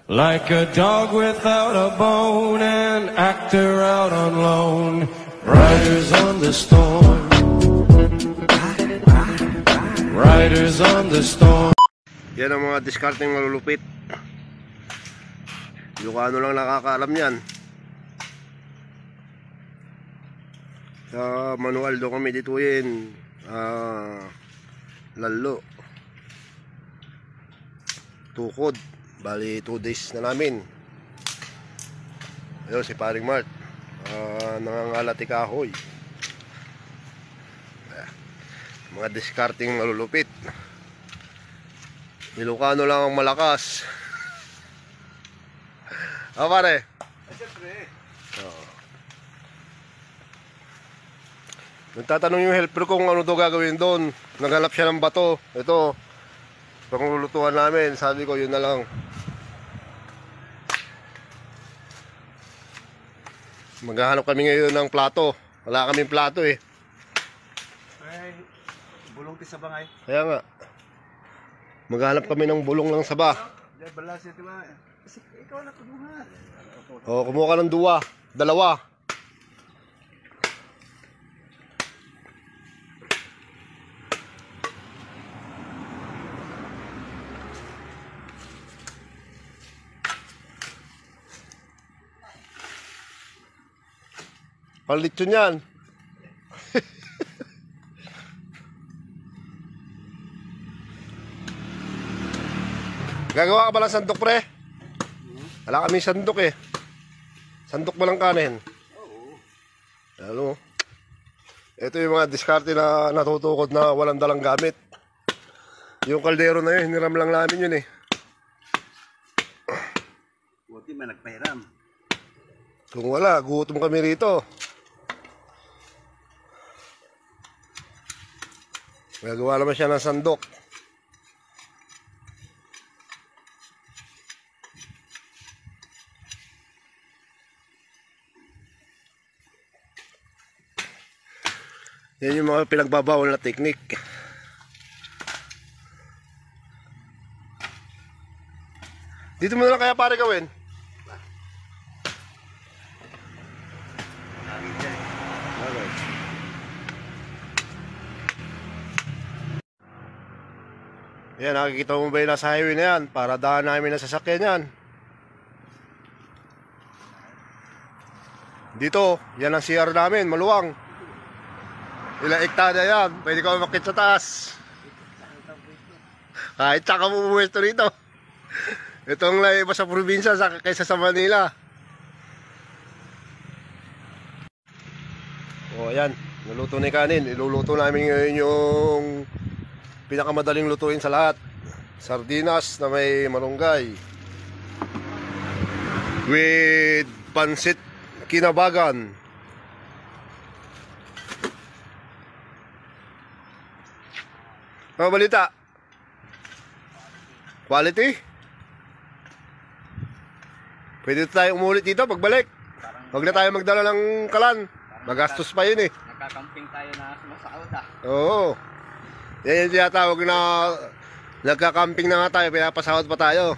Like a dog without a bone, an actor out on loan, riders on the storm, riders on the storm. Yan ang mga discarding malulupit. Yung ano lang nakakaalam yan. Sa manual doon kami dituin lalo tukod. Bali 2 days na namin. Ayun si Paring Mart, nangangalati kahoy. Mga discarding malulupit. Ilocano lang ang malakas. Pare. Siyempre. Nagtatanong yung helper kung ano to gagawin doon. Naghanap siya ng bato. Ito, panglulutuan namin. Sabi ko, yun na lang. Maghahanap kami ngayon ng plato. Wala kaming plato eh. Ay, bulong ti sa bangay. Kaya nga. Maghahanap kami ng bulong lang sa ba. Diyan balas ito ba? Kasi ikaw na kumuha. O, kumuha ka ng dalawa. Palit yun yan. Gagawa ka ba ng sandok, pre? Wala kami sandok eh. Sandok ba lang kanin? Oo. Ano? Ito yung mga diskarte na natutukod na walang dalang gamit. Yung kaldero na yun, hiniram lang namin yun eh. Buti man nagpahiram. Kung wala, gutom kami rito. Gagawa naman siya ng sandok. Yan yung mga pinagbabawal na teknik. Dito mo na lang kaya pare gawin. Yan, nakikita mo ba yung nasa highway na yan? Para daan namin na sasakyan yan. Dito, yan ang CR namin, maluwang. Ilang ektada yan, pwede ka umakit sa taas. Kahit saka mo pumuwesto rito. Itong iba sa probinsya kaysa sa Manila. O yan, naluto na yung kanin. Iluluto namin ngayon yung pinakamadaling lutuin sa lahat. Sardinas na may malunggay with pansit kinabagan. Ano balita? Quality? Pwede tayo umulit dito pagbalik. Huwag na tayo magdala ng kalan. Magastos pa yun eh. Nagkakamping tayo na sumasahod ah. Oo. Yan yung tinatawag na nagka-camping na nga tayo, pinapasahod pa tayo.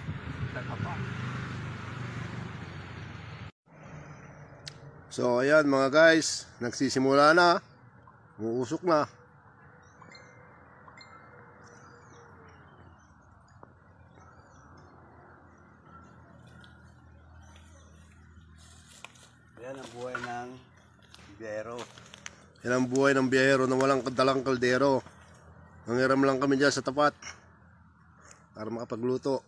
So ayan mga guys, nagsisimula na. Uusok na. Yan ang buhay ng biyahero. Yan ang buhay ng biyahero na walang dalang kaldero. Nangiram lang kami dyan sa tapat para makapagluto.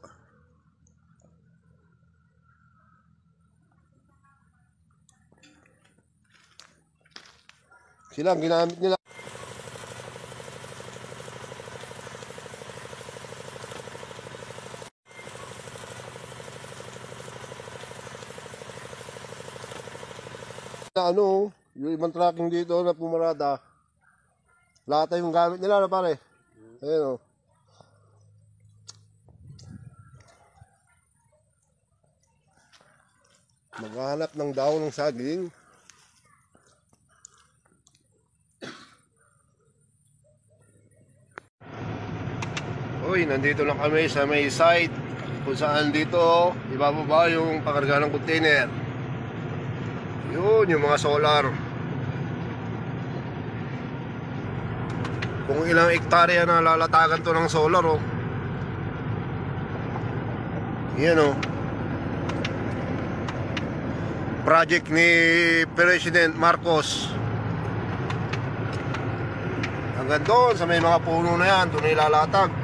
Sila ang ginamit nila. Ano, yung ibang tracking dito na pumarada. Lahat yung gamit nila na pare. Ayun o. Maghanap ng daon ng saging. Uy, nandito lang kami sa may site kung saan dito ibababa yung pakarga ng container. Yun yung mga solar. Kung ilang hektarya na lalatagan to ng solar, oh. Yan, oh. Project ni President Marcos. Hanggang doon sa may mga puno na yan, doon na ilalatag.